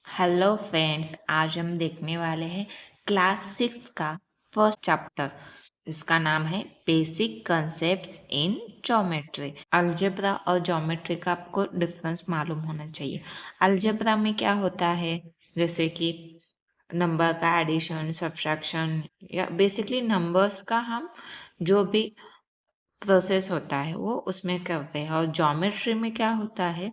Hello friends, आज हम देखने वाले हैं क्लास 6 का फर्स्ट चैप्टर। इसका नाम है basic concepts in geometry. Algebra और ज्योमेट्री का आपको डिफरेंस मालूम होना चाहिए। अलजेब्रा में क्या होता है, जैसे कि नंबर का एडिशन, सब्ट्रैक्शन या बेसिकली नंबर्स का हम जो भी प्रोसेस होता है वो उसमें करते हैं। और ज्योमेट्री में क्या होता है,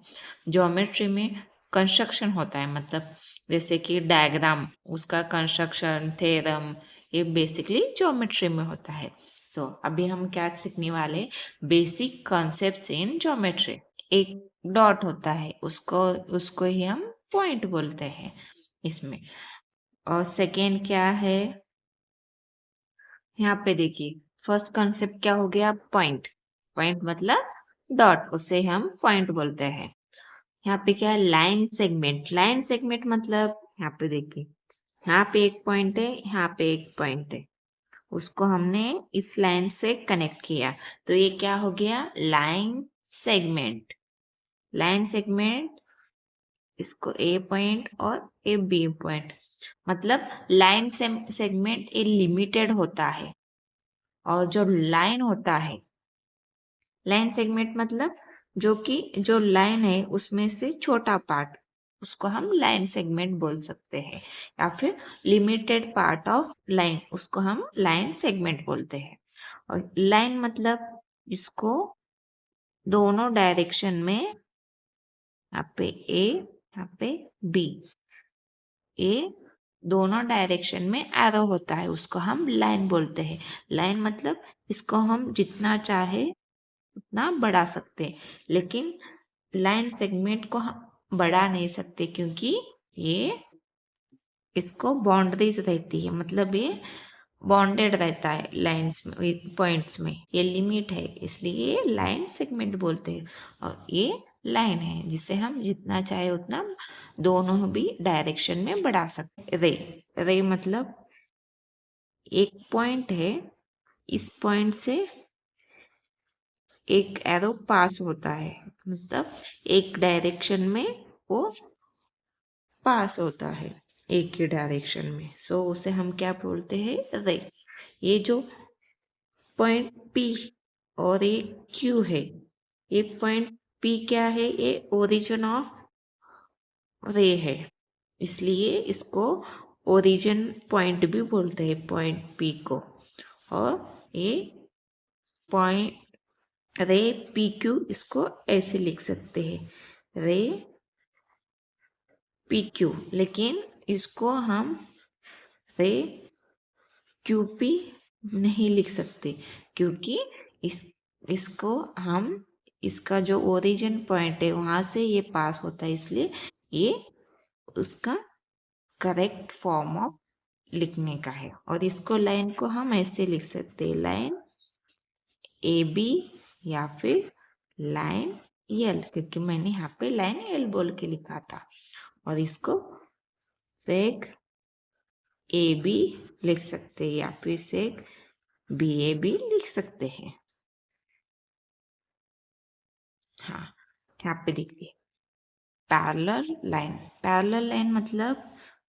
ज्योमेट्री में कंस्ट्रक्शन होता है, मतलब जैसे कि डायग्राम, उसका कंस्ट्रक्शन, थ्योरम, ये बेसिकली ज्योमेट्री में होता है। सो अभी हम क्या सीखने वाले, बेसिक कॉन्सेप्ट्स इन ज्योमेट्री। एक डॉट होता है, उसको उसको ही हम पॉइंट बोलते हैं इसमें। और सेकेंड क्या है, यहाँ पे देखिए, फर्स्ट कॉन्सेप्ट क्या हो गया, पॉइंट। पॉइंट मतलब डॉट, उसे हम पॉइंट बोलते हैं। यहाँ पे क्या है, लाइन सेगमेंट। लाइन सेगमेंट मतलब यहाँ पे देखिए, यहाँ पे एक पॉइंट है, यहाँ पे एक पॉइंट है, उसको हमने इस लाइन से कनेक्ट किया, तो ये क्या हो गया, लाइन सेगमेंट। लाइन सेगमेंट, इसको ए पॉइंट और ए बी पॉइंट, मतलब लाइन सेगमेंट ये लिमिटेड होता है। और जो लाइन होता है, लाइन सेगमेंट मतलब जो कि जो लाइन है उसमें से छोटा पार्ट, उसको हम लाइन सेगमेंट बोल सकते हैं। या फिर लिमिटेड पार्ट ऑफ लाइन, उसको हम लाइन सेगमेंट बोलते हैं। और लाइन मतलब इसको दोनों डायरेक्शन में, यहाँ पे ए, यहाँ पे बी, ए दोनों डायरेक्शन में एरो होता है, उसको हम लाइन बोलते हैं। लाइन मतलब इसको हम जितना चाहे उतना बढ़ा सकते हैं, लेकिन लाइन सेगमेंट को हम बढ़ा नहीं सकते, क्योंकि ये इसको बाउंड्रीज रहती है, मतलब ये बॉन्डेड रहता है लाइंस में, पॉइंट्स में ये लिमिट है, इसलिए लाइन सेगमेंट बोलते हैं। और ये लाइन है जिसे हम जितना चाहे उतना दोनों भी डायरेक्शन में बढ़ा सकते। रे, रे मतलब एक पॉइंट है, इस पॉइंट से एक एरो पास होता है, मतलब एक डायरेक्शन में वो पास होता है, एक ही डायरेक्शन में। सो उसे हम क्या बोलते हैं, रे। ये जो पॉइंट P और ये Q है, ये पॉइंट P क्या है, ये ओरिजिन ऑफ रे है, इसलिए इसको ओरिजिन पॉइंट भी बोलते हैं, पॉइंट P को। और ये पॉइंट रे PQ, इसको ऐसे लिख सकते हैं, रे PQ, लेकिन इसको हम रे QP नहीं लिख सकते, क्योंकि इस इसको हम, इसका जो ओरिजिन पॉइंट है वहां से ये पास होता है, इसलिए ये उसका करेक्ट फॉर्म ऑफ लिखने का है। और इसको लाइन को हम ऐसे लिख सकते हैं, लाइन ए बी या फिर लाइन एल, क्योंकि मैंने यहाँ पे लाइन एल बोल के लिखा था। और इसको सेक ए बी लिख सकते हैं, या फिर सेक बी ए बी लिख सकते हैं। हाँ, यहाँ पे देखिए, पैरेलल लाइन। पैरेलल लाइन मतलब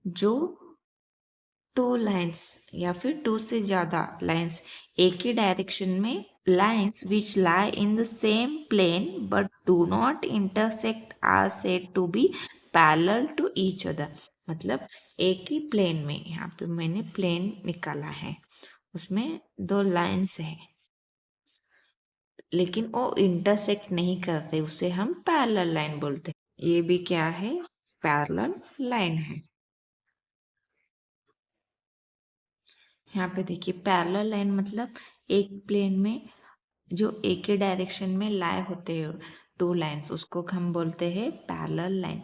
जो टू लाइंस या फिर टू से ज्यादा लाइंस एक ही डायरेक्शन में, lines which lie in the same plane but do not intersect are said to be parallel to each other. मतलब एक ही प्लेन में, यहाँ पे मैंने प्लेन निकाला है, उसमें दो लाइंस हैं, लेकिन वो इंटरसेक्ट नहीं करते, उसे हम पैरेलल लाइन बोलते हैं। ये भी क्या है, पैरेलल लाइन है। यहाँ पे देखिए, पैरेलल लाइन मतलब एक प्लेन में जो एक ही डायरेक्शन में लाए होते हैं टू लाइंस, उसको हम बोलते हैं पैरेलल लाइन।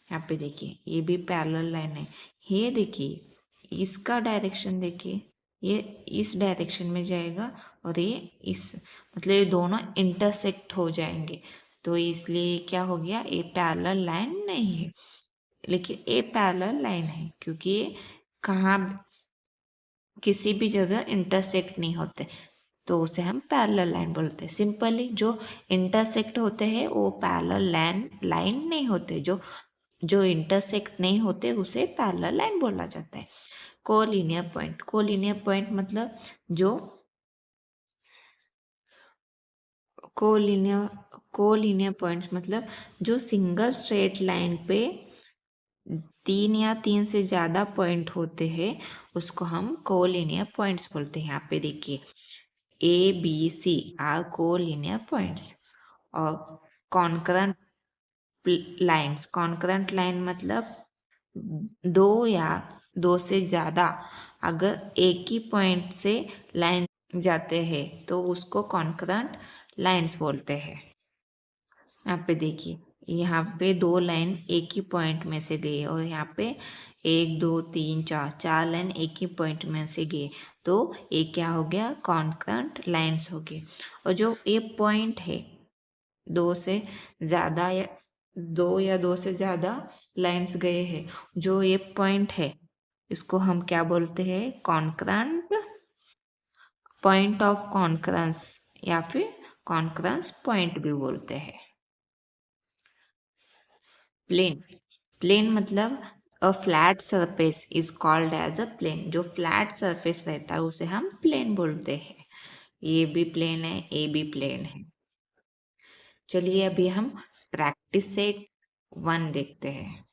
यहाँ पे देखिए, ये भी पैरेलल लाइन है। ये देखिए, इसका डायरेक्शन देखिए, ये इस डायरेक्शन में जाएगा और ये इस, मतलब ये दोनों इंटरसेक्ट हो जाएंगे, तो इसलिए क्या हो गया, ये पैरेलल लाइन नहीं है। लेकिन ये पैरेलल लाइन है क्योंकि ये कहाँ, किसी भी जगह इंटरसेक्ट नहीं होते, तो उसे हम पैरेलल लाइन बोलते हैं। सिंपली जो इंटरसेक्ट होते हैं वो पैरेलल लाइन नहीं होते, जो जो इंटरसेक्ट नहीं होते उसे पैरेलल लाइन बोला जाता है। कोलिनियर पॉइंट मतलब जो कोलिनियर कोलिनियर पॉइंट्स मतलब जो सिंगल स्ट्रेट लाइन पे 3 या 3 से ज़्यादा पॉइंट होते हैं उसको हम कोलिनियर पॉइंट्स बोलते हैं। यहाँ पे देखिए ABC आर कोलिनियर पॉइंट्स। और कॉन्करेंट कॉन्करेंट लाइन मतलब दो या दो से ज़्यादा अगर एक ही पॉइंट से लाइन जाते हैं तो उसको कॉन्करेंट लाइन्स बोलते हैं। यहाँ पे देखिए, यहाँ पे दो लाइन एक ही पॉइंट में से गई और यहाँ पे 1 2 3 4 4 लाइन एक ही पॉइंट में से गए तो ये क्या हो गया, कॉन्करेंट लाइन्स हो गए। और जो ये पॉइंट है दो से ज़्यादा या दो से ज़्यादा लाइन्स गए हैं, जो ये पॉइंट है इसको हम क्या बोलते हैं, कॉन्करेंट पॉइंट ऑफ कॉन्करेंस या फिर कॉन्करेंस पॉइंट भी बोलते हैं। प्लेन प्लेन मतलब a flat surface is called as a plane. जो फ्लैट सरफेस रहता है उसे हम प्लेन बोलते हैं। ये भी प्लेन है, ए भी प्लेन है। चलिए अभी हम प्रैक्टिस सेट 1 देखते हैं।